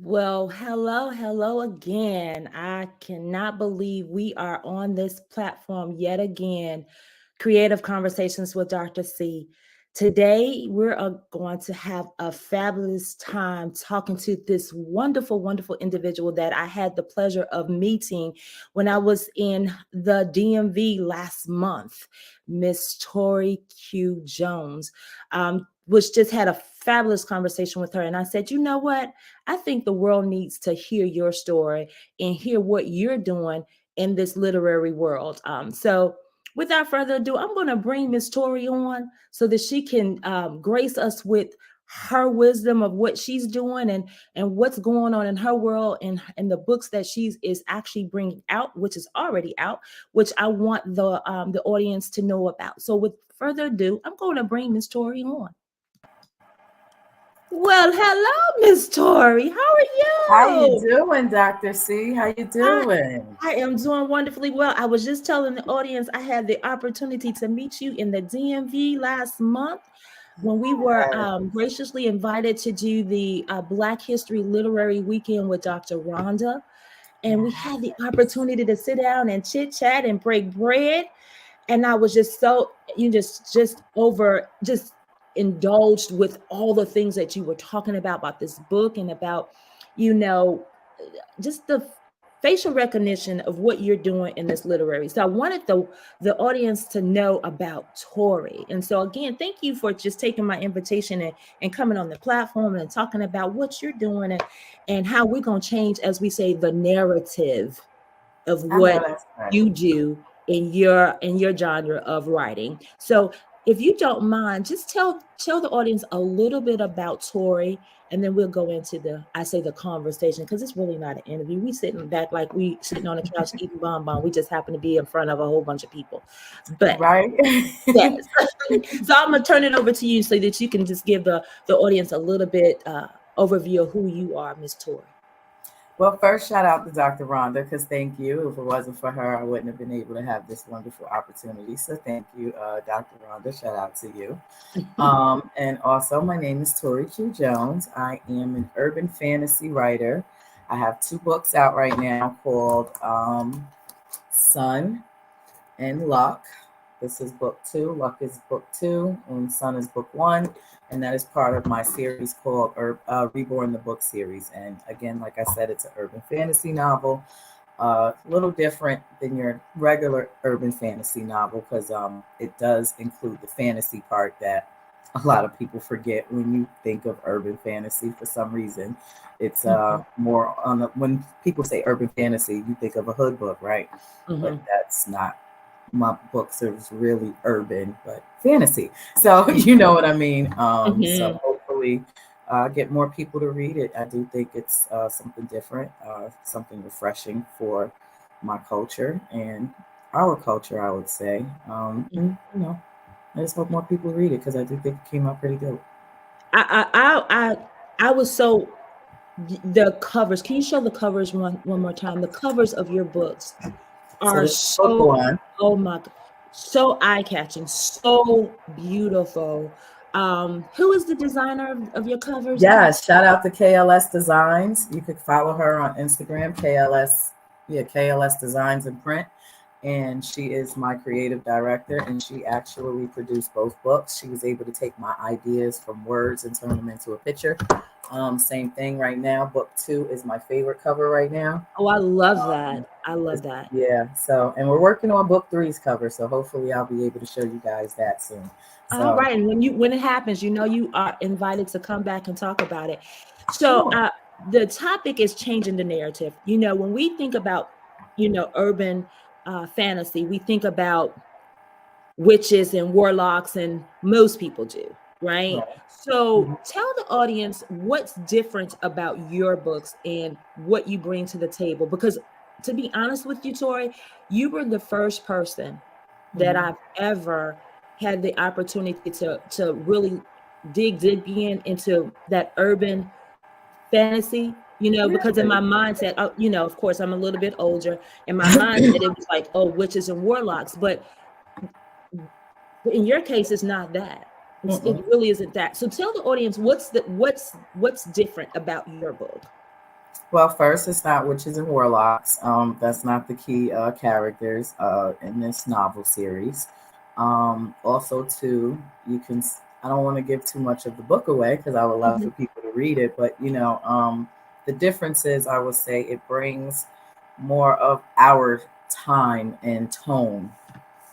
Well, hello again. I cannot believe we are on this platform yet again. Creative Conversations with Dr. C. Today, we're going to have a fabulous time talking to this wonderful individual that I had the pleasure of meeting when I was in the DMV last month, Miss Torrie Q Jones. Which just had a fabulous conversation with her. And I said, you know what? I think the world needs to hear your story and hear what you're doing in this literary world. So without further ado, I'm going to bring Miss Torrie on so that she can grace us with her wisdom of what she's doing and what's going on in her world and the books that she's is actually bringing out, which is already out, which I want the audience to know about. So with further ado, I'm going to bring Miss Torrie on. Well, hello, Miss Torrie. How How are you you? doing, Dr. C? How you I, doing? I am doing wonderfully well. I was just telling the audience I had the opportunity to meet you in the DMV last month when we were graciously invited to do the Black History Literary Weekend with Dr. Rhonda. And we had the opportunity to sit down and chit chat and break bread. And I was just so just indulged with all the things that you were talking about this book and about, you know, just the facial recognition of what you're doing in this literary. So I wanted the audience to know about Torrie. And so again, thank you for just taking my invitation and coming on the platform and talking about what you're doing and how we're going to change, as we say, the narrative of I know what that's right. you do in your genre of writing. So if you don't mind, just tell the audience a little bit about Torrie, and then we'll go into the conversation, because it's really not an interview. We sitting back like we sitting on the couch eating bonbon. We just happen to be in front of a whole bunch of people. But Right? yes. So I'm gonna turn it over to you so that you can just give the audience a little bit overview of who you are, Miss Torrie. Well, first, shout out to Dr. Rhonda, because thank you. If it wasn't for her, I wouldn't have been able to have this wonderful opportunity. So thank you, Dr. Rhonda. Shout out to you. And also, my name is Torrie Q Jones. I am an urban fantasy writer. I have two books out right now called Sun and Luck. This is book two. Luck is book two, and Sun is book one. And that is part of my series called Reborn, the book series. And again, like I said, it's an urban fantasy novel. A little different than your regular urban fantasy novel because it does include the fantasy part that a lot of people forget when you think of urban fantasy for some reason. It's more on when people say urban fantasy, you think of a hood book, right? But that's not my books are really urban but fantasy, so you know what I mean. So hopefully get more people to read it. I do think it's something different, something refreshing for my culture and our culture, I would say. And I just hope more people read it because I do think it came out pretty good. I was so the covers. Can you show the covers one more time? The covers of your books So are this is book so, one. oh my, so eye-catching, so beautiful. Who is the designer of your covers again? Yeah, shout out to KLS Designs. You could follow her on Instagram, KLS Designs and Print. And she is my creative director, and she actually produced both books. She was able to take my ideas from words and turn them into a picture. Same thing right now. Book two is my favorite cover right now. Oh, I love that. I love that. Yeah. So, and we're working on book three's cover. So hopefully I'll be able to show you guys that soon. All So, right. And when it happens, you are invited to come back and talk about it. So sure. the topic is changing the narrative. When we think about, urban fantasy, we think about witches and warlocks, and most people do, right? Right. So tell the audience what's different about your books and what you bring to the table. Because to be honest with you, Torrie, you were the first person that Mhm. I've ever had the opportunity to really dig into that urban fantasy, because in my Really? mindset, of course, I'm a little bit older. In my mindset, it was like, oh, witches and warlocks. But in your case, it's not that. It Mm-mm. really isn't that. So tell the audience what's different about your book. Well, first, it's not witches and warlocks. That's not the key characters in this novel series. Also, too, you can. I don't want to give too much of the book away because I would love Mhm, for people to read it. But the difference is, I would say, it brings more of our time and tone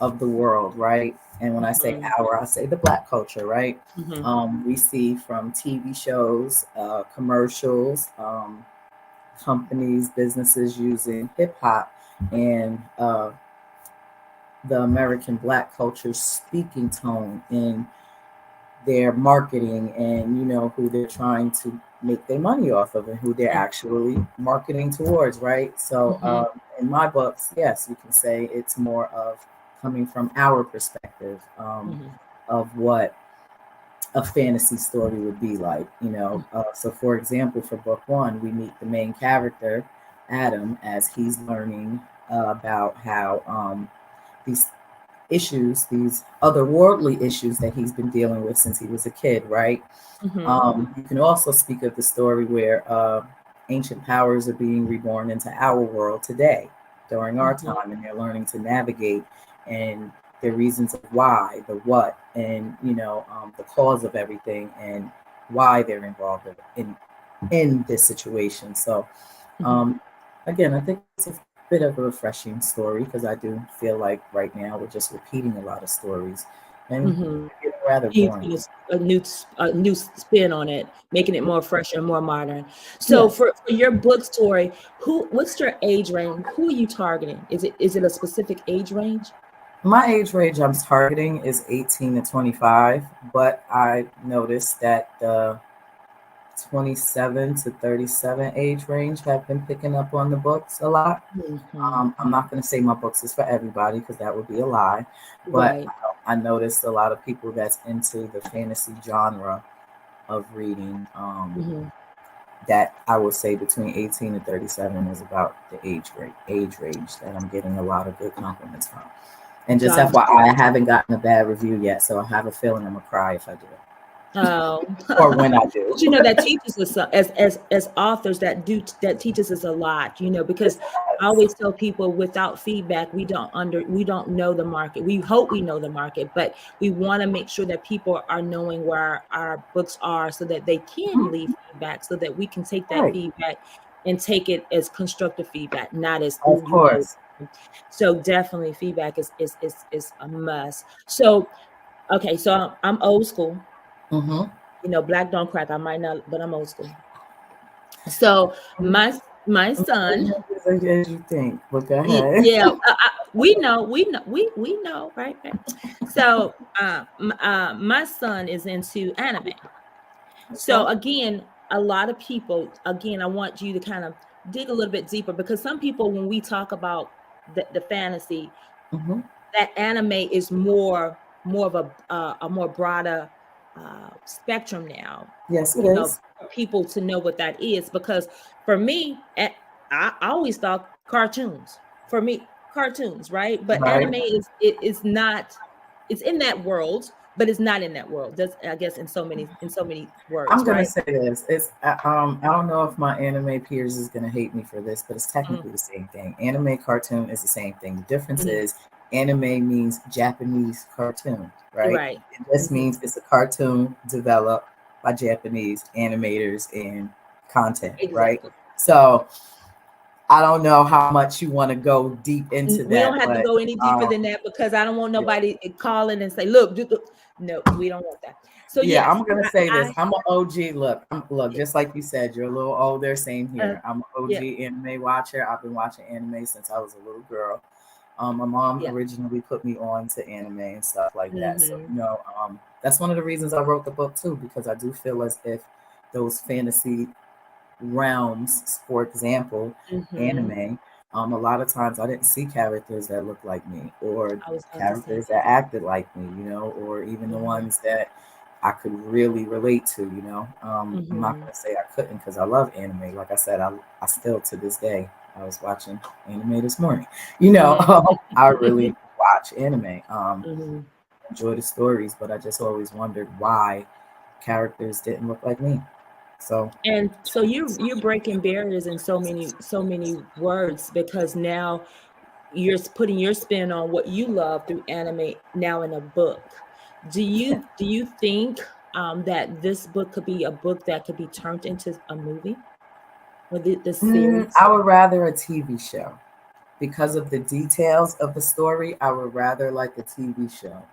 of the world, right? And when I say mhm, our, I say the Black culture, right? mhm, We see from TV shows, commercials. Companies, businesses using hip hop and the American Black culture's speaking tone in their marketing, and who they're trying to make their money off of and who they're actually marketing towards, right? So mhm, in my books, yes, you can say it's more of coming from our perspective, mhm, of what a fantasy story would be like, so for example, for book one, we meet the main character, Adam, as he's learning about how these issues, these otherworldly issues that he's been dealing with since he was a kid, right? mhm, You can also speak of the story where ancient powers are being reborn into our world today during our mhm, time, and they're learning to navigate and the reasons of why, the what, and the cause of everything, and why they're involved in this situation. So mhm, um, again, I think it's a bit of a refreshing story because I do feel like right now we're just repeating a lot of stories and mhm. it's getting rather You boring. put a new spin on it, making it more fresh and more modern. So Yes. for your book story, what's your age range? Who are you targeting? Is it a specific age range? My age range I'm targeting is 18 to 25, but I noticed that the 27 to 37 age range have been picking up on the books a lot. Mhm. I'm not going to say my books is for everybody because that would be a lie, but Right. I noticed a lot of people that's into the fantasy genre of reading. Mhm. That I would say between 18 and 37 is about the age range that I'm getting a lot of good compliments from. And just Gotcha. FYI, I haven't gotten a bad review yet, so I have a feeling I'm gonna cry if I do, Oh, or when I do. but that teaches us as authors that teaches us a lot, because I always tell people without feedback we don't know the market. We hope we know the market, but we want to make sure that people are knowing where our books are so that they can leave feedback so that we can take that Right, feedback and take it as constructive feedback, not as of ooh, course. so definitely feedback is a must. So okay, so I'm old school. Mm-hmm. Black don't crack. I might not, but I'm old school. So my son, As you think, but go ahead. yeah, we know, right, right. So my son is into anime. So Okay. again, a lot of people, again, I want you to kind of dig a little bit deeper because some people, when we talk about the fantasy, Mm-hmm. that anime is more of a more broader spectrum now, Yes, it is. for people to know what that is. Because for me, I always thought cartoons. For me, cartoons, right? But Right. anime is not. It's in that world, but it's not in that world. That's, I guess, in so many I'm words, gonna right? say this. I don't know if my anime peers is gonna hate me for this, but it's Mhm, technically the same thing. Anime cartoon is the same thing. The difference mhm. is anime means Japanese cartoon, right? Right. It just Mhm. means it's a cartoon developed by Japanese animators and content, right? Exactly. So I don't know how much you want to go deep into We that, don't have to but go any deeper um, than that because I don't want yeah. nobody calling and say, "Look, no, we don't want that." So Yeah, yes, I'm gonna say this. I I'm an OG. Look, yeah, just like you said, you're a little older. Same uh, here. I'm an yeah, OG anime watcher. I've been watching anime since I was a little girl. My mom yeah. originally put me on to anime and stuff like that. So Hmm. that's one of the reasons I wrote the book too, because I do feel as if those fantasy realms, for example, Hmm. anime, a lot of times I didn't see characters that looked like me or I was going to say characters that acted like me, or even the that. ones that I could really relate to, I'm not Hmm. going to say I couldn't because I love anime. Like I said, I still to this day, I was watching anime this morning, Hmm. I really watch anime, Hmm. enjoy the stories, but I just always wondered why characters didn't look like me. So And so you're breaking barriers in so many words, because now you're putting your spin on what you love through anime now in a book. Do you think that this book could be a book that could be turned into a movie, or this series? I would rather a TV show because of the details of the story. I would rather like a TV show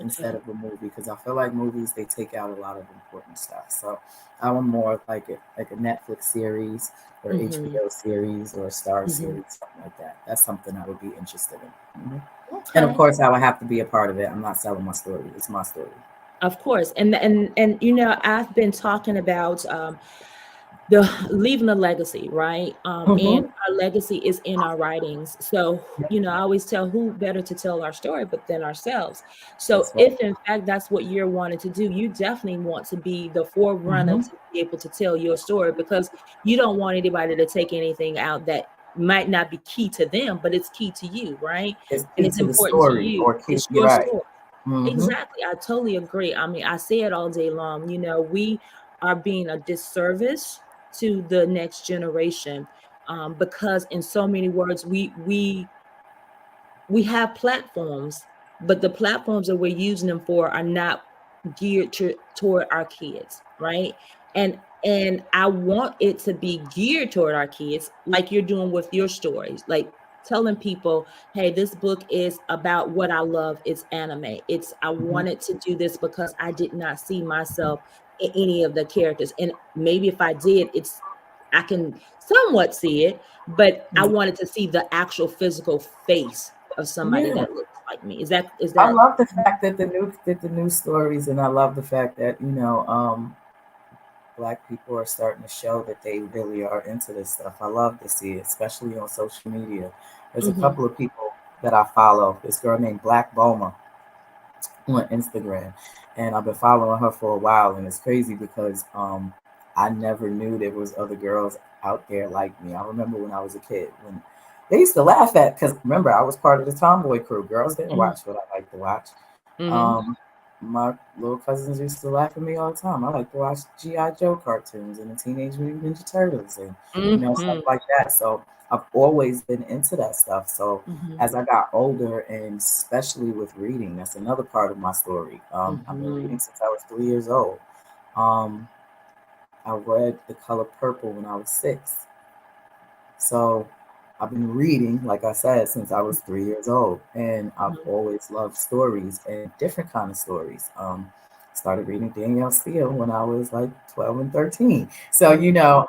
instead Okay. of a movie, because I feel like movies, they take out a lot of important stuff. So I would more like it like a Netflix series or Mm-hmm. HBO series or a Star Mm-hmm. series, something like that. That's something I would be interested in. And of Okay. course, I would have to be a part of it. I'm not selling my story; it's my story. Of course. And I've been talking about the leaving a legacy, right? And Mm-hmm. our legacy is in our writings. So, I always tell, who better to tell our story but than ourselves. So That's right. if in fact that's what you're wanting to do, you definitely want to be the forerunner Mm-hmm. to be able to tell your story, because you don't want anybody to take anything out that might not be key to them, but it's key to you, right? It's And key it's to the important to story, you. or key. It's You're your right. story. Mm-hmm. Exactly. I totally agree. I mean, I say it all day long. We are being a disservice to the next generation, because in so many words, we have platforms, but the platforms that we're using them for are not geared toward our kids, right? And I want it to be geared toward our kids, like you're doing with your stories, like telling people, hey, this book is about what I love. It's anime. I Mm-hmm. wanted to do this because I did not see myself in any of the characters. And maybe if I did, I can somewhat see it, but I wanted to see the actual physical face of somebody Yeah. that looks like me. Is I that love the fact that the new stories, and I love the fact that Black people are starting to show that they really are into this stuff. I love to see it, especially on social media. There's a Mhm, couple of people that I follow. This girl named Black Boma on Instagram, and I've been following her for a while, and it's crazy because I never knew there was other girls out there like me. I remember when I was a kid when they used to laugh at, because remember I was part of the tomboy crew. Girls didn't mhm, watch what I like to watch. mhm, Um, my little cousins used to laugh at me all the time. I like to watch GI Joe cartoons and the Teenage Mutant Ninja Turtles and stuff mhm, like that. So I've always been into that stuff. So mhm, as I got older, and especially with reading, that's another part of my story. I've been reading mhm, since I was 3 years old. Um, I read The Color Purple when I was 6. So I've been reading, like I said, since I was 3 years old, and I've mhm, always loved stories and different kind of stories. Started reading Danielle Steele when I was like 12 and 13. So mhm,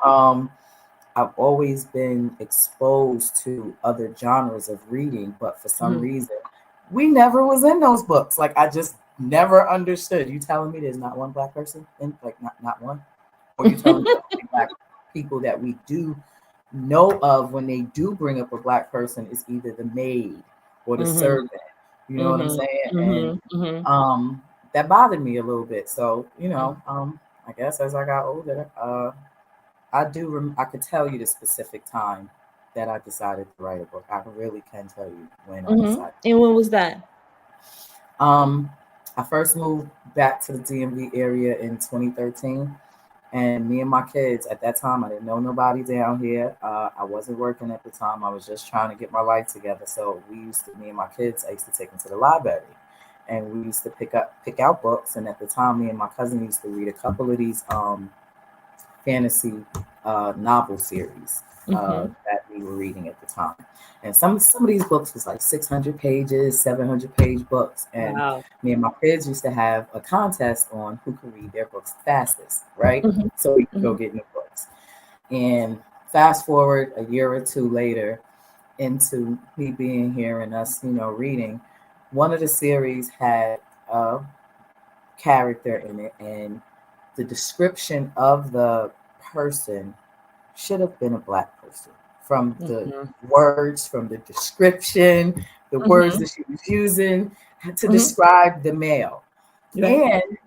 I've always been exposed to other genres of reading, but for some mhm. reason, we never was in those books. Like I just never understood. You telling me there's not one Black person in, like not one, or you telling me the only Black people that we do know of when they do bring up a Black person is either the maid or the Mhm, servant. You know what I'm mhm, saying? And mhm, mhm, that bothered me a little bit. So mhm. I guess as I got older, I could tell you the specific time that I decided to write a book. I really can tell you when I Mhm. decided. And when was that? Um, I first moved back to the DMV area in 2013, and me and my kids at that time, I didn't know nobody down here. I wasn't working at the time. I was just trying to get my life together. So me and my kids, I used to take them to the library, and we used to pick out books. And at the time, me and my cousin used to read a couple of these fantasy novel series Mhm. that we were reading at the time. And some of these books was like 600 pages, 700-page books. And Wow. me and my kids used to have a contest on who could read their books fastest, right? Mhm, So we could go mhm, get new books. And fast forward a year or two later into me being here and us, reading, one of the series had a character in it, and the description of the person should have been a Black person, from the mhm, words, from the description, the words mhm, that she was using to mhm. describe the male. Right. And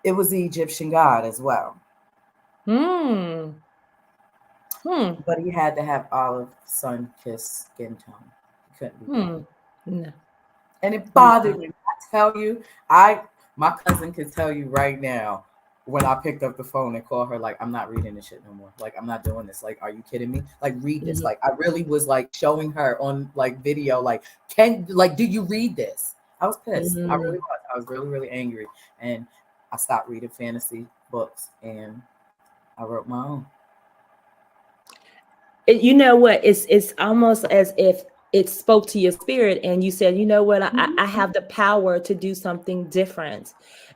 it was the Egyptian god as well. Hmm. Hmm. But he had to have olive sun kissed skin tone. He couldn't be brown. Hmm. No. And it bothered Wow. me. I tell you, I my cousin can tell you right now, when I picked up the phone and called her, like, I'm not reading this shit no more. Like, I'm not doing this. Like, are you kidding me? Like, read this. Mhm. Like, I really was like showing her on like video, like, do you read this? I was pissed. I really Mhm. was. I was really, really angry. And I stopped reading fantasy books and I wrote my own. You know what? It's almost as if it spoke to your spirit, and you said, you know what, I have the power to do something different.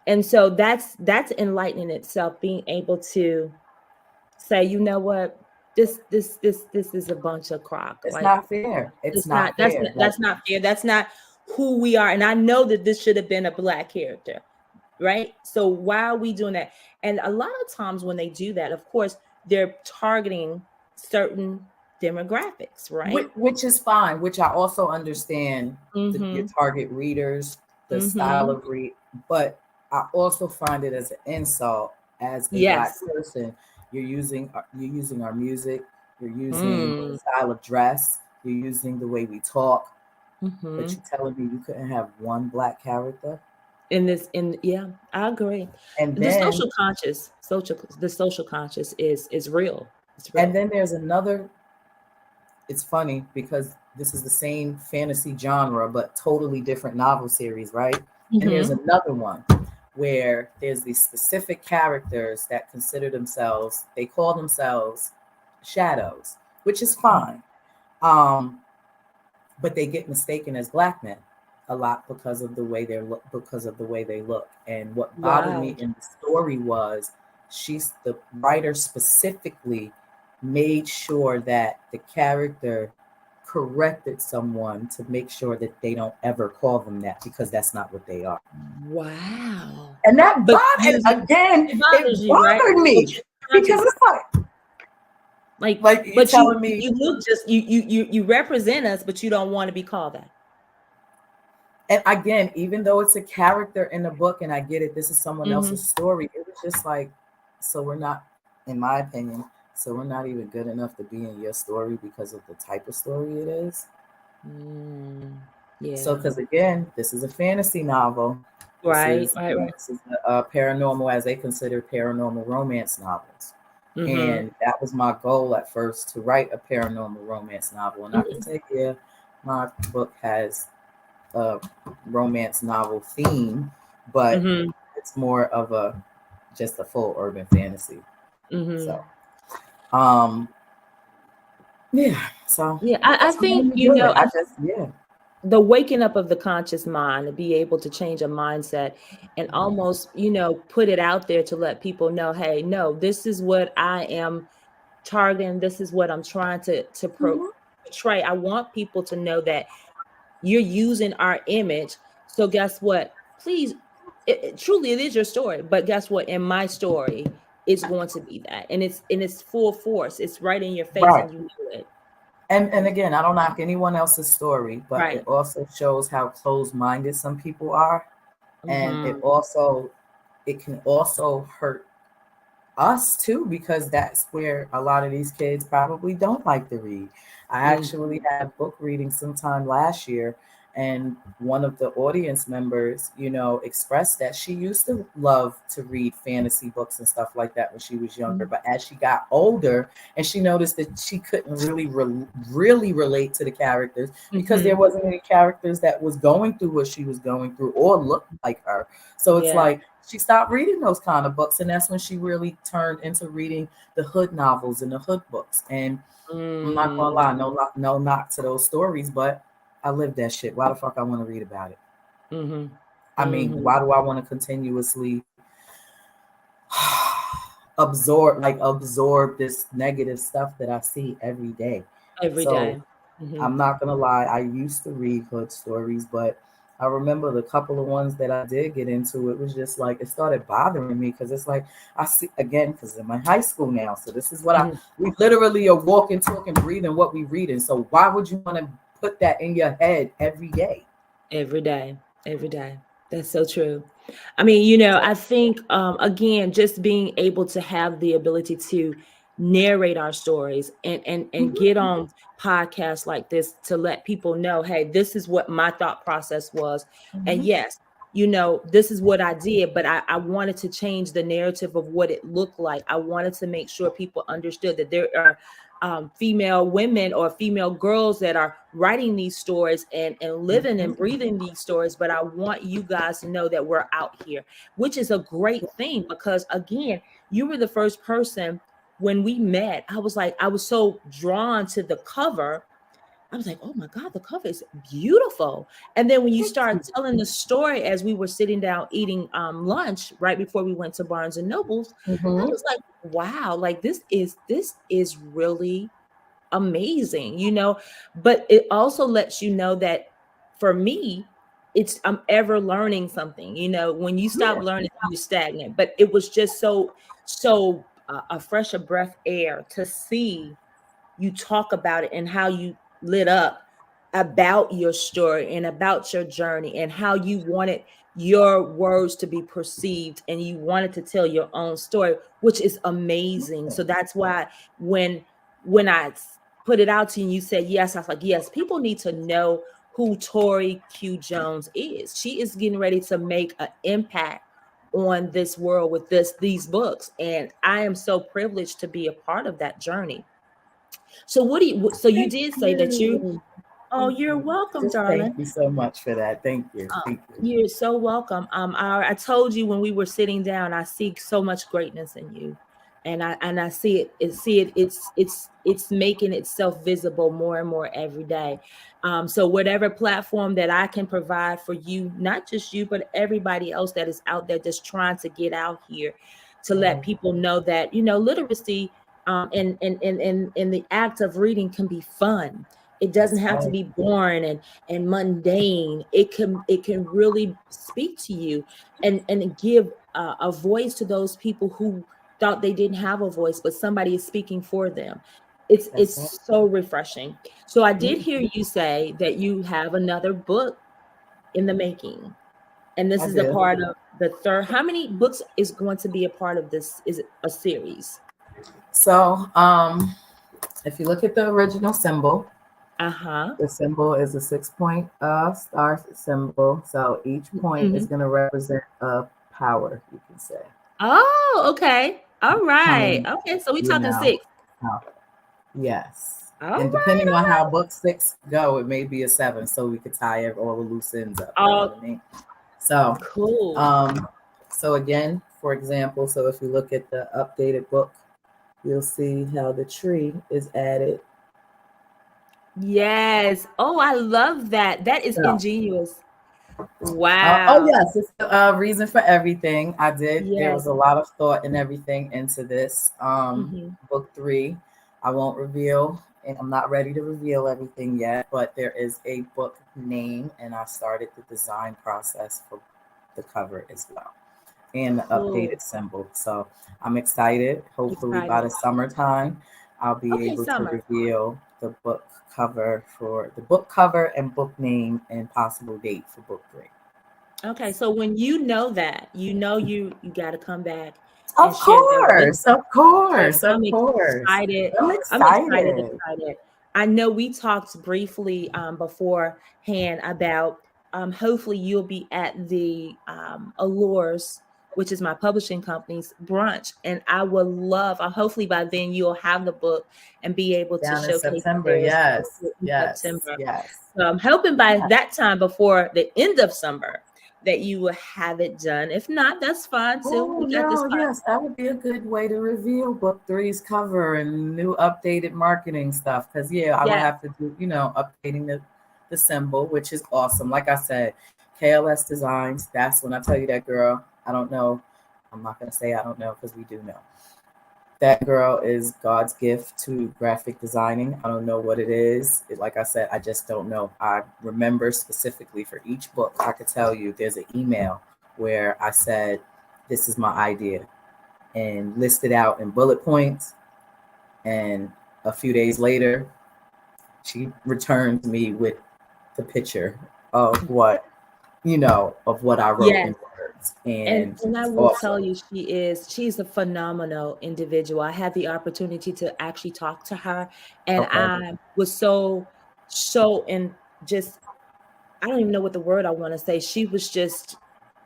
And so that's enlightening itself, being able to say, you know what, this is a bunch of crock. It's Like, not fair. It's it's not, not fair. Like, that's not fair. That's not who we are. And I know that this should have been a Black character, right? So why are we doing that? And a lot of times when they do that, of course, they're targeting certain demographics, right? which is fine, which I also understand your Mm-hmm. target readers, the style Mm-hmm. of read, but I also find it as an insult as a Black Yes. person. You're using our music, you're using the Mm. style of dress, you're using the way we talk, but Mm-hmm. you're telling me you couldn't have one Black character. Yeah, I agree. And The then social conscious is real. It's and real. then there's another. It's funny because this is the same fantasy genre, but totally different novel series, right? And there's Mm-hmm. another one where there's these specific characters that consider themselves, they call themselves shadows, which is fine. Um, but they get mistaken as Black men a lot because of the way because of the way they look. And what bothered me Wow. in the story was the writer specifically made sure that the character corrected someone to make sure that they don't ever call them that because that's not what they are. Wow. And that But bothered using again, it it bothers you, right? bothered But me you're because conscious. it's like you But telling me. you look just you represent us, but you don't want to be called that. And again, even though it's a character in the book, and I get it, this is someone Mm-hmm. else's story, it was just like, so we're not, in my opinion, so we're not even good enough to be in your story because of the type of story it is. So, Yeah. because again, this is a fantasy novel. Right. Right. Right. This is a paranormal, as they consider paranormal romance novels. Mm-hmm. And that was my goal at first, to write a paranormal romance novel. And I can say, yeah, my book has a romance novel theme, but Mm-hmm. it's more of a just a full urban fantasy. Mm-hmm. So, um, yeah. So Yeah, I that's what made think, me do it. I just the waking up of the conscious mind, to be able to change a mindset and almost, put it out there to let people know, hey, no, this is what I am targeting. This is what I'm trying to Mhm. portray. I want people to know that you're using our image. So guess what? Please, truly, it is your story. But guess what? In my story, it's going to be that, and it's full force. It's right in your face, Right. and you know it. And again, I don't knock anyone else's story, but it Right. also shows how closed-minded some people are, and Mm-hmm. it can also hurt us too, because that's where a lot of these kids probably don't like to read. I Mm-hmm. actually had a book reading sometime last year, and one of the audience members, expressed that she used to love to read fantasy books and stuff like that when she was younger, but as she got older and she noticed that she couldn't really relate to the characters because there Mm-hmm. wasn't any characters that was going through what she was going through or looked like her. So it's Yeah. like she stopped reading those kind of books, and that's when she really turned into reading the hood novels and the hood books. And I'm not gonna lie, Mm-hmm. no knock to those stories, but I lived that shit. Why the fuck I want to read about it? Mm-hmm. I mean, Mm-hmm. why do I want to continuously absorb this negative stuff that I see every day? Every So day. Mm-hmm. I'm not gonna lie, I used to read hood stories, but I remember the couple of ones that I did get into, it was just like it started bothering me because it's like I see again, because I'm in high school now. So this is what Mm-hmm. we literally are walking, talking, breathing what we reading. So why would you want to put that in your head every day? Every day. Every day. That's so true. I mean, I think, again, just being able to have the ability to narrate our stories and Mhm. get on podcasts like this to let people know, hey, this is what my thought process was. And Mhm. yes, this is what I did, but I wanted to change the narrative of what it looked like. I wanted to make sure people understood that there are female women or female girls that are writing these stories and living and breathing these stories. But I want you guys to know that we're out here, which is a great thing, because again, you were the first person when we met. I was so drawn to the cover. I was like, oh my God, the cover is beautiful. And then when you start telling the story as we were sitting down eating lunch right before we went to Barnes and Nobles, I was like, wow, like this is really amazing, but it also lets you know that for me, I'm ever learning something, when you stop learning, you're stagnant. But it was just so a fresh of breath air to see you talk about it and how you lit up about your story and about your journey and how you wanted your words to be perceived and you wanted to tell your own story, which is amazing. So that's why when I put it out to you and you said yes, I was like, yes, people need to know who Torrie Q Jones is. She is getting ready to make an impact on this world with these books, and I am so privileged to be a part of that journey. So so you did say that you're welcome, darling. Thank you so much for that. Thank you. Thank you. You're so welcome. I told you when we were sitting down, I see so much greatness in you. And I see it, it's making itself visible more and more every day. So whatever platform that I can provide for you, not just you, but everybody else that is out there just trying to get out here to let people know that, literacy and the act of reading can be fun. It doesn't have to be boring and mundane. It can really speak to you and give a voice to those people who thought they didn't have a voice, but somebody is speaking for them. It's so refreshing. So I did hear you say that you have another book in the making, and this is a part of the third. How many books is going to be a part of this? Is it a series? So, if you look at the original symbol, the symbol is a 6-point star symbol. So each point is going to represent a power, you can say. Oh, okay. All right. Okay, so we're talking 6. Yes. All and depending on how book 6 go, it may be a 7, so we could tie all the loose ends up. You know what I mean? So cool. So again, for example, so if you look at the updated book, you'll see how the tree is added. Yes. Oh, I love that. That is ingenious. Wow. Oh yes, it's the reason for everything. I did. Yes. There was a lot of thought and everything into this. Book 3, I won't reveal, and I'm not ready to reveal everything yet, but there is a book name, and I started the design process for the cover as well, and the updated symbol. So I'm excited. Hopefully by the summertime, I'll be able to reveal the book cover and book name and possible date for book 3. Okay, so when you know that, you got to come back. Of course. I'm excited. I know we talked briefly beforehand about hopefully you'll be at the Allures, which is my publishing company's brunch, and I would love. Hopefully by then you'll have the book and be able to showcase September. Yes. September. So I'm hoping by that time, before the end of summer, that you will have it done. If not, that's fine too. Yes, that would be a good way to reveal book 3's cover and new updated marketing stuff. Because I will have to do, updating the symbol, which is awesome. Like I said, KLS Designs. That's when I tell you that girl. I don't know. I'm not gonna say I don't know, because we do know. That girl is God's gift to graphic designing. I don't know what it is. Like I said, I just don't know. I remember specifically for each book, I could tell you there's an email where I said, this is my idea, and listed out in bullet points. And a few days later, she returned me with the picture of what I wrote in words. And I will tell you, she's a phenomenal individual. I had the opportunity to actually talk to her, and I was so and just, I don't even know what the word I want to say. She was just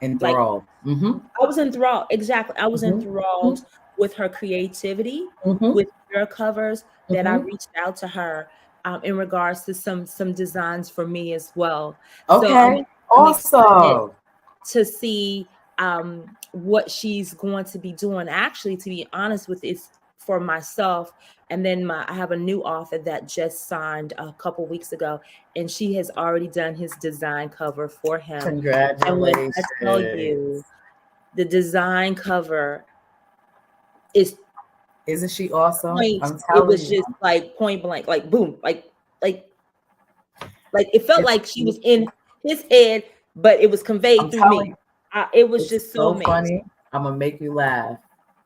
Like Enthralled. Mm-hmm. I was enthralled. Exactly. I was Mm-hmm. enthralled with her creativity, Mm-hmm. with your covers, that I Mm-hmm. reached out to her in regards to some designs for me as well. So Okay. I'm excited Awesome. to see what she's going to be doing. Actually, to be honest with it's for myself. And then I have a new author that just signed a couple weeks ago, and she has already done his design cover for him. And when I tell you Congratulations. the design cover is Isn't she awesome? point, I'm it telling was you. just like point blank, like boom, like like it felt It's, like she was in his head, but it was conveyed I'm through me. telling you, It was it's just so so amazing. funny. I'm gonna make you laugh.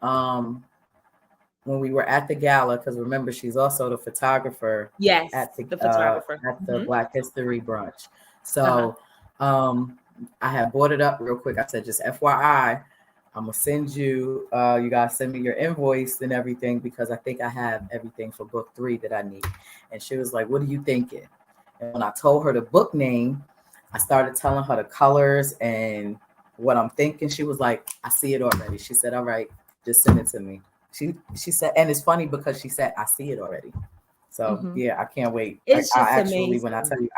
Um, when we were at the gala, because remember she's also the photographer Yes, the photographer. at the Black History brunch. Uh-huh. So I had brought it up real quick. I said, just FYI, I'm gonna send you. You guys send me your invoice and everything because I think I have everything for book 3 that I need. And she was like, "What are you thinking?" And when I told her the book name, I started telling her the colors and what I'm thinking. She was like, "I see it already." She said, "All right, just send it to me." She said, and it's funny because she said, "I see it already." So Mm-hmm. yeah, I can't wait. It's I just actually, when I amazing. tell you,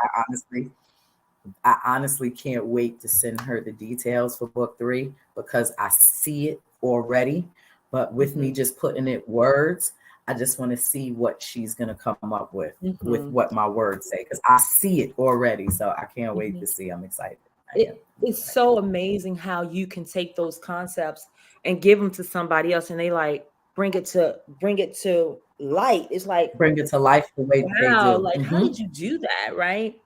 I honestly can't wait to send her the details for book 3 because I see it already. But with me Mm-hmm. just putting it words, I just want to see what she's gonna come up with Mm-hmm. what my words say because I see it already. So I can't wait Mm-hmm. to see. I'm excited. I am. I'm It's excited. so amazing how you can take those concepts and give them to somebody else, and they like bring it to light. It's like, Bring it to life the way that they wow, do. like how Mm-hmm. did you do that, right?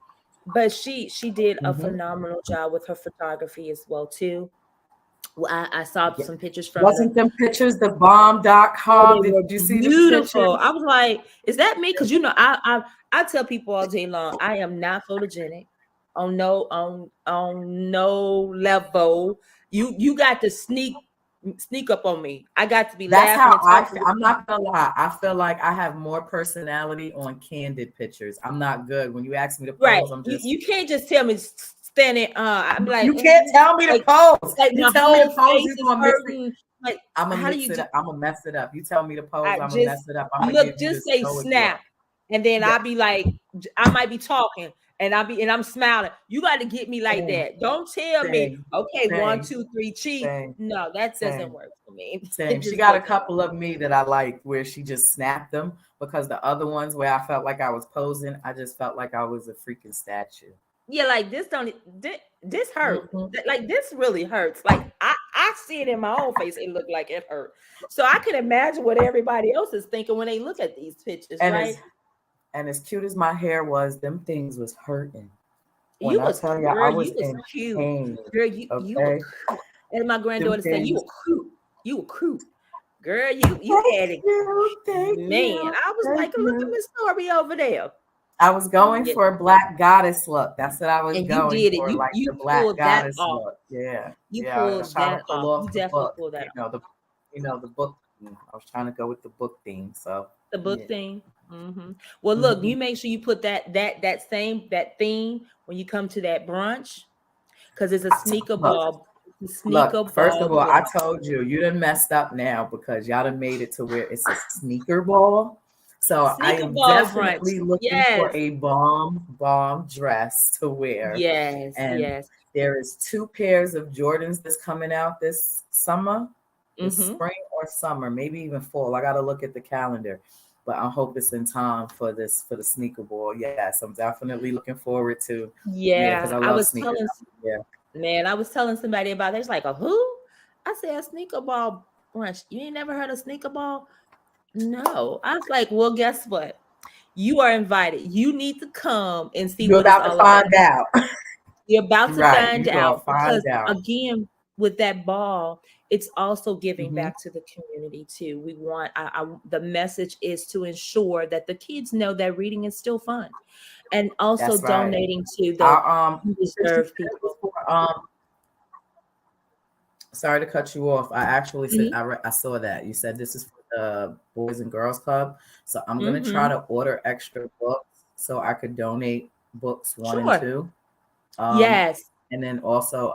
But she did a Mm-hmm. phenomenal job with her photography as well too. Well, I saw Yeah. some pictures from the Wasn't them pictures the bomb.com? they Did were you see the beautiful. pictures? I was like, is that me? Because I tell people all day long, I am not photogenic on no level. You got to sneak up on me. I got to be That's laughing how and I talking feel. with I'm you. not gonna lie. I feel like I have more personality on candid pictures. I'm not good. When you ask me to Right. pose, I'm You, just you can't just tell me standing. I'm like, you can't tell me to like pose. like You my tell me to whole pose, face you're is gonna miss it. hurting. Like, I'm gonna how do mix you it do? up. I'm gonna mess it up. You tell me to pose, I I'm gonna just mess it up. I'm gonna give look, you the just say show you up. snap, and then Yeah. I'll be like, I might be talking, and I'm smiling. You got to get me like Same, that. Don't tell me, same, okay, one, same, two, three, cheese. same, No, that doesn't same. work for me. Same. It She just got a doesn't work. couple of me that I liked where she just snapped them because the other ones where I felt like I was posing, I just felt like I was a freaking statue. Yeah, like this don't this hurt. Mm-hmm. Like this really hurts. Like I see it in my own face. It looked like it hurt. So I can imagine what everybody else is thinking when they look at these pictures, And right? as cute as my hair was, them things was hurting. When You I was tell you, I girl, was you was in cute. pain. Girl, you were Okay, cute. As my them granddaughter said, you things. were cute. You were cute. Girl, you Thank had it. you, thank Man, you, I was thank like, look at you. Miss Story over there. I was going Yeah, for a black goddess look. That's what I was and you going did it. for, You like you the black pulled that goddess off. look. Yeah, You yeah. I was pulled trying to that pull off. off You the definitely book. pulled that off. The book theme. I was trying to go with the book theme. So The yeah. book thing. Well, look, Hmm. you make sure you put that theme when you come to that brunch, because it's a sneaker Look, ball. It's a look. sneaker First of ball all, I brunch. told you you done messed up now because y'all done made it to where it's a sneaker ball. So I Sneaker am ball brunch. definitely looking for Yes. a bomb dress to wear. Yes. And Yes. there is 2 pairs of Jordans that's coming out this summer, this Mm-hmm. spring or summer, maybe even fall. I got to look at the calendar, but I hope it's in time for the sneaker ball. Yes, I'm definitely looking forward to. Yeah, because Yeah. I I love was sneakers. telling Yeah, man, I was telling somebody about it. It's like a who? I said a sneaker ball brunch. You ain't never heard of sneaker ball? No. I was like, well, guess what? You are invited. You need to come and see you're what it's about to all about. find out. You're about to Right, find you're gonna out find because out. again, with that ball, it's also giving Hmm. back to the community too. We want the message is to ensure that the kids know that reading is still fun, and also That's right. donating to the I since you said undeserved it was people. for sorry to cut you off. I actually said Mhm. I saw that. You said this is for the Boys and Girls Club. So I'm gonna try Mhm. to order extra books so I could donate books 1 and Sure. 2. Um Yes. and then also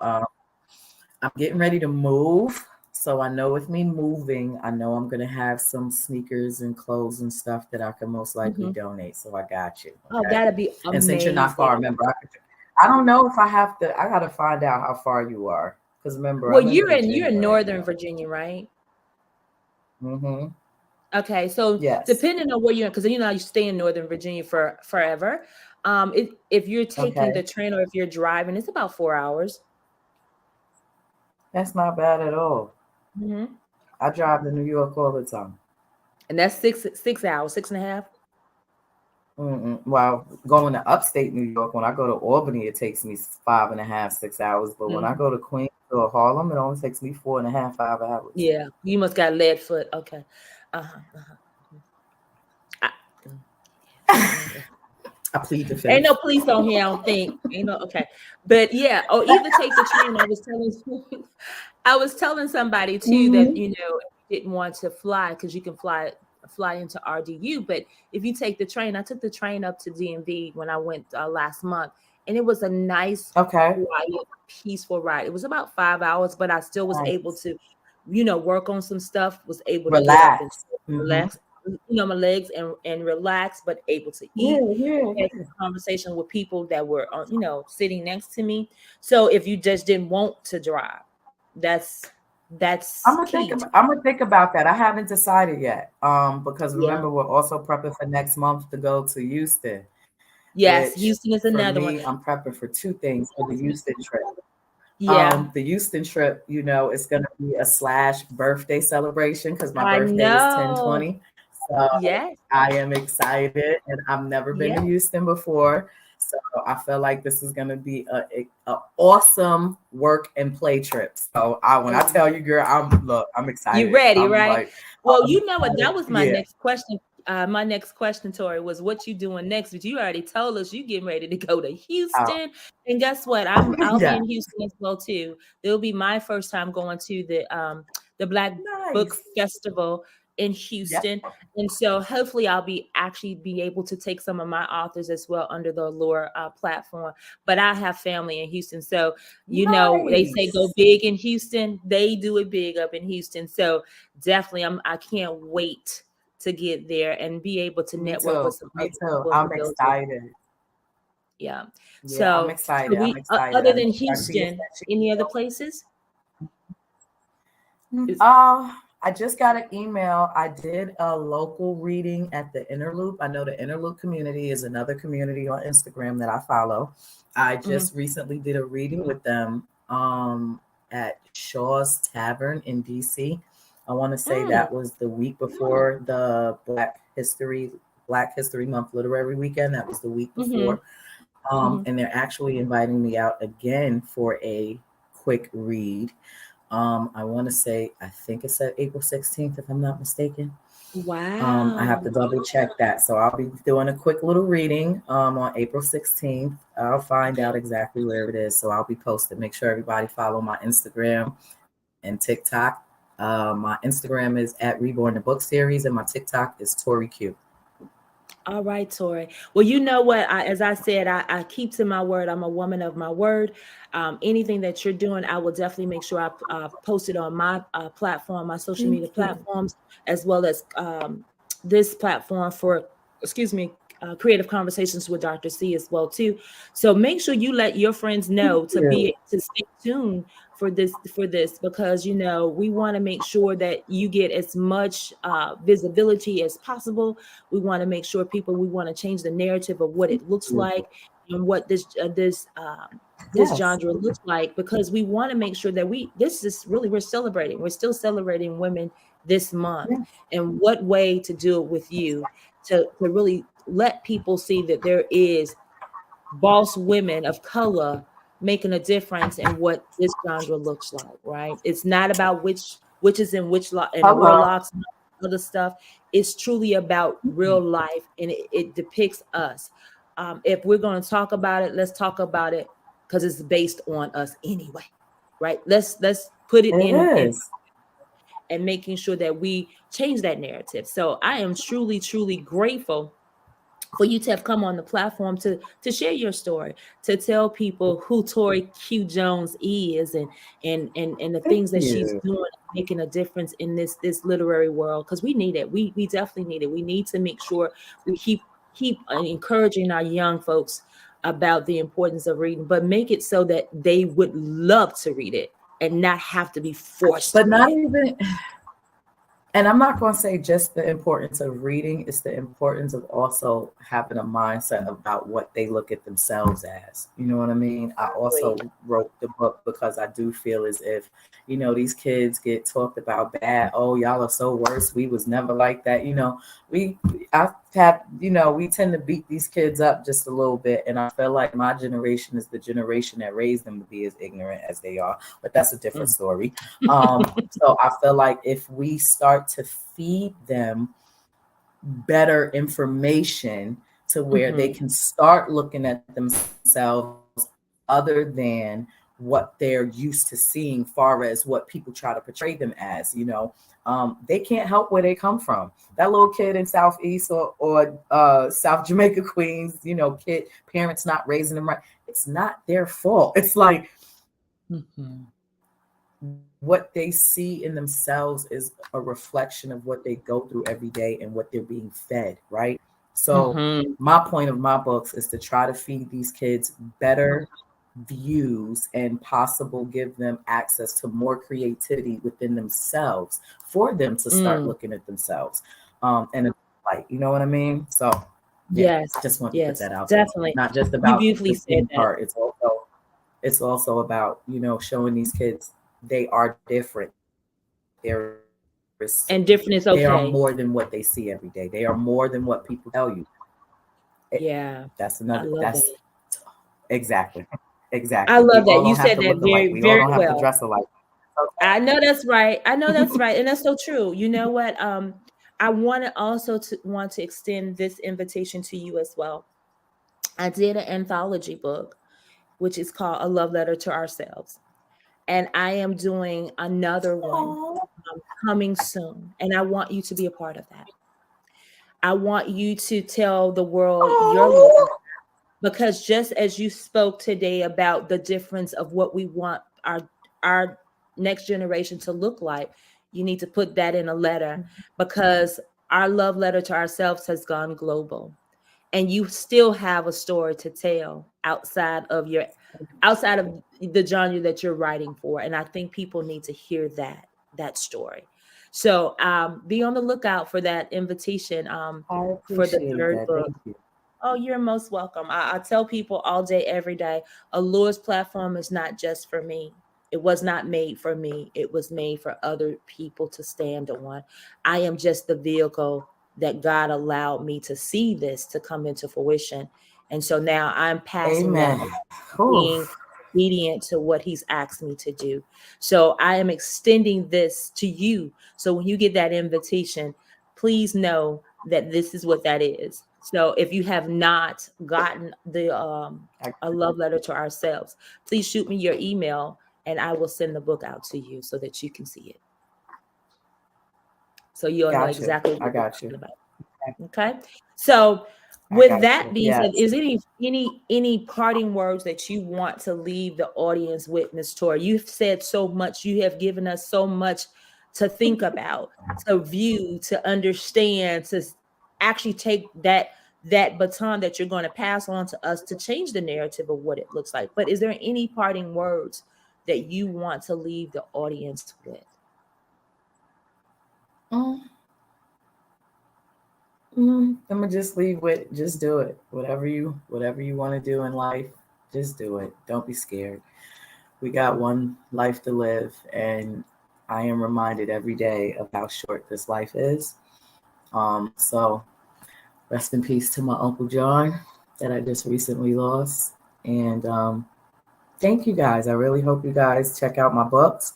I'm getting ready to move. So I know with me moving, I know I'm gonna have some sneakers and clothes and stuff that I can most likely Mhm. donate. So I got you. Oh, Okay. that'd be And since you're not amazing. far, remember, I don't know if I have to. I gotta find out how far you are. Because remember, Well, I'm in you're in Virginia right Northern now. Virginia, right? Mm-hmm. Okay, so Yes. depending on where you're, because you stay in Northern Virginia for forever. If you're taking Okay. the train or if you're driving, it's about 4 hours. That's not bad at all. Hmm. I drive to New York all the time. And that's 6 hours, 6.5. Mm-mm. Well, going to upstate New York, when I go to Albany, it takes me 5.5, 6 hours. But when I Mhm. go to Queens or Harlem, it only takes me 4.5, 5 hours. Yeah, you must got lead foot. Okay. Uh-huh. Uh-huh. I, mm, I plead the Ain't no fifth. police on here, I don't think. Ain't no, okay. But yeah, or either take the train. I was telling somebody too that, Hmm. didn't want to fly because you can fly into RDU. But if you take the train, I took the train up to DMV when I went last month, and it was a nice, Okay. quiet, peaceful ride. It was about 5 hours, but I still was able Nice. to, work on some stuff, was able to get up and Relax. Hmm. relax, my legs and relax, but able to Yeah, eat, yeah, had yeah. conversation with people that were, sitting next to me. So if you just didn't want to drive, that's key to, I'm gonna think about that. I haven't decided yet. Because yeah. remember, we're also prepping for next month to go to Houston, Yes, which Houston is for another one. me, I'm prepping for two things for the Houston trip. Yeah, The Houston trip, it's going to be a slash birthday celebration because my I birthday is know. 10/20. So Yes, I am excited, and I've never been to yes. Houston before. So I feel like this is going to be a awesome work and play trip. So when I Oh, tell you, girl, I'm you excited. ready, I'm right? like, Well, I'm you know what? That excited. was my Yeah. next question. My next question, Tori, was what you doing next? But you already told us you getting ready to go to Oh, Houston. And guess what? I'll be yeah. in Houston as well too. It'll be my first time going to the Black Book Nice. Festival in Yep. Houston. And so hopefully I'll be able to take some of my authors as well under the Allure platform. But I have family in Houston. So, they say go Nice. big in Houston. They do it big up in Houston. So definitely I can't wait to get there and be able to Me network with too. some Me other too. people in the I'm building. excited. Yeah. Yeah, I'm So excited. I'm we excited. other I know than Garcia Houston, said she any other was places? going. Is I just got an email. I did a local reading at the Interloop. I know the Interloop community is another community on Instagram that I follow. I mhm. just recently did a reading with them at Shaw's Tavern in DC. I want to say Mm, that was the week before the Black History Month literary weekend. That was the week mhm, before. mhm. And they're actually inviting me out again for a quick read. I want to say, I think it's at April 16th, if I'm not mistaken. I have Wow. to double check that. So I'll be doing a quick little reading on April 16th. I'll find out exactly where it is. So I'll be posted. Make sure everybody follow my Instagram and TikTok. My Instagram is at Reborn the Book Series, and my TikTok is Torrie Q. All right, Tori. Well, you know what? As I said, I keep to my word. I'm a woman of my word. Anything that you're doing, I will definitely make sure I post it on my platform, my social Thank media you. platforms, as well as this platform for, excuse me, creative conversations with Dr. C as well too. So make sure you let your friends Thank know you. to stay tuned for this because we want to make sure that you get as much visibility as possible. We want to make sure we want to change the narrative of what Thank it looks you. like and what this Yes. genre looks like, because we want to make sure that this is really, we're still celebrating women this month. Yeah. And what way to do it with you to really let people see that there is boss women of color making a difference in what this genre looks like, right? It's not about which is in which lock and Hello. warlocks and other stuff. It's truly about real life, and it depicts us. If we're going to talk about it, let's talk about it because it's based on us anyway, right? Let's put it It in is. and making sure that we change that narrative. So I am truly, truly grateful for you to have come on the platform to share your story, to tell people who Torrie Q Jones is, and the Thank things that she's you. doing, making a difference in this literary world, because we need it. We definitely need it. We need to make sure we keep encouraging our young folks about the importance of reading, but make it so that they would love to read it and not have to be forced to But read not it. even, and I'm not going to say just the importance of reading, it's the importance of also having a mindset about what they look at themselves as. You know what I mean? I also wrote the book because I do feel as if, these kids get talked about bad. Oh, y'all are so worse. We was never like that. I have, we tend to beat these kids up just a little bit. And I feel like my generation is the generation that raised them to be as ignorant as they are. But that's a different story. So I feel like if we start to feed them better information to where they can start looking at themselves other than what they're used to seeing, far as what people try to portray them as, they can't help where they come from. That little kid in Southeast or South Jamaica, Queens, kid, parents not raising them right. It's not their fault. It's like, what they see in themselves is a reflection of what they go through every day and what they're being fed, right? So my point of my books is to try to feed these kids better views and possible give them access to more creativity within themselves for them to start looking at themselves and like, you know what I mean? So yeah, Yes, just want to put yes, that out there. definitely. Not just You about beautifully the said feeding that. part, it's also about, showing these kids they are different. And different is They are okay. more than what they see every day. They are more than what people tell you. Yeah, That's I another. love that. That's exactly, I exactly. We love that. all You don't have said to that look alike. very, We all very don't have to well. dress alike. I know that's right. I know that's right. And that's so true. You know what? I want to also want to extend this invitation to you as well. I did an anthology book, which is called A Love Letter to Ourselves. And I am doing another one Oh, coming soon. And I want you to be a part of that. I want you to tell the world your love, oh. because just as you spoke today about the difference of what we want our next generation to look like, you need to put that in a letter, because our love letter to ourselves has gone global, and you still have a story to tell outside of the genre that you're writing for. And I think people need to hear that story. So be on the lookout for that invitation I for the appreciate third that. book. Thank you. Oh, you're most welcome. I tell people all day, every day, Allure's platform is not just for me. It was not made for me. It was made for other people to stand on. I am just the vehicle that God allowed me to see this to come into fruition. And so now I'm passing that Amen. on, being Oof. obedient to what he's asked me to do. So I am extending this to you. So when you get that invitation, please know that this is what that is. So if you have not gotten the a love letter to ourselves, please shoot me your email and I will send the book out to you so that you can see it. So you'll know Got you. exactly I what we're got talking you. about. Okay. So I with got that you. being said, Yes. is any parting words that you want to leave the audience with, Ms. Torrie? You've said so much, you have given us so much to think about, to view, to understand, to actually take that baton that you're going to pass on to us to change the narrative of what it looks like. But is there any parting words that you want to leave the audience with? Mm, I'm gonna just leave with just do it. Whatever you want to do in life, just do it. Don't be scared. We got one life to live, and I am reminded every day of how short this life is. So rest in peace to my Uncle John that I just recently lost. And thank you guys. I really hope you guys check out my books.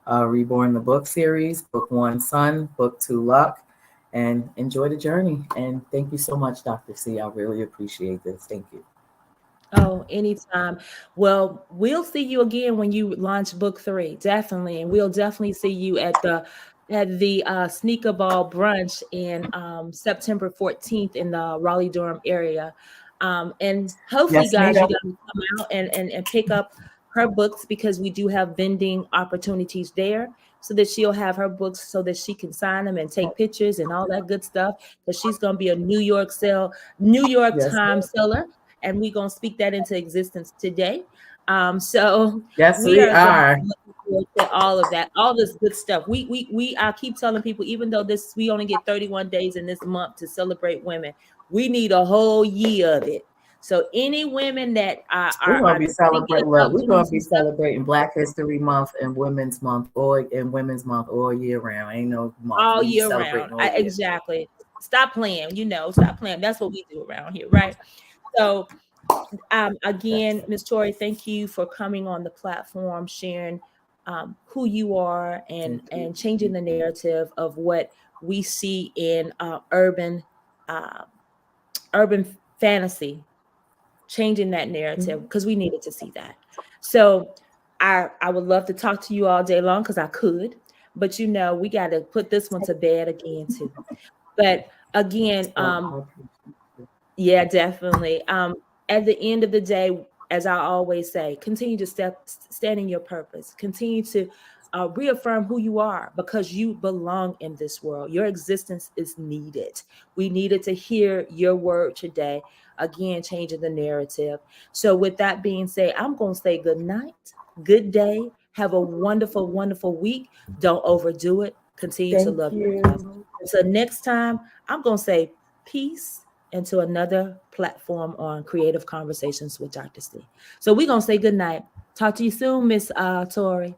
Reborn the book series, book 1 Sun, book 2 Luck, and enjoy the journey. And thank you so much, Dr. C. I really appreciate this. Thank you. Oh, anytime. Well, we'll see you again when you launch book 3, definitely. And we'll definitely see you at at the Sneaker Ball brunch in September 14th in the Raleigh Durham area. And hopefully, Yes, guys, you ma'am. guys will come out and pick up her books, because we do have vending opportunities there, so that she'll have her books so that she can sign them and take pictures and all that good stuff. Because she's going to be a New York Yes, Times ma'am. seller, and we're going to speak that into existence today. So Yes, we we are going to are. be looking forward to all of that, all this good stuff. We I keep telling people, even though we only get 31 days in this month to celebrate women, we need a whole year of it. So any women that We're gonna are be thinking celebrating. Look, about we're doing gonna be some stuff, celebrating Black History Month and Women's Month all year round. Ain't no month. all We year round. celebrating all year. Exactly. Stop playing, stop playing. That's what we do around here, right? So again, Yes. Ms. Torrie, thank you for coming on the platform, sharing who you are, and Thank you. changing the narrative of what we see in uh, urban fantasy, changing that narrative, Mhm. because we needed to see that. So I would love to talk to you all day long, because I could, but we got to put this one to bed again too. But again, Oh, I appreciate it. yeah, definitely. At the end of the day, as I always say, continue to stand in your purpose. Continue to reaffirm who you are, because you belong in this world. Your existence is needed. We needed to hear your word today. Again, changing the narrative. So, with that being said, I'm going to say good night, good day. Have a wonderful, wonderful week. Don't overdo it. Continue to Thank love yourself. you. Until next time, I'm going to say peace, into another platform on Creative Conversations with Dr. C. So we're going to say good night. Talk to you soon, Miss Torrie.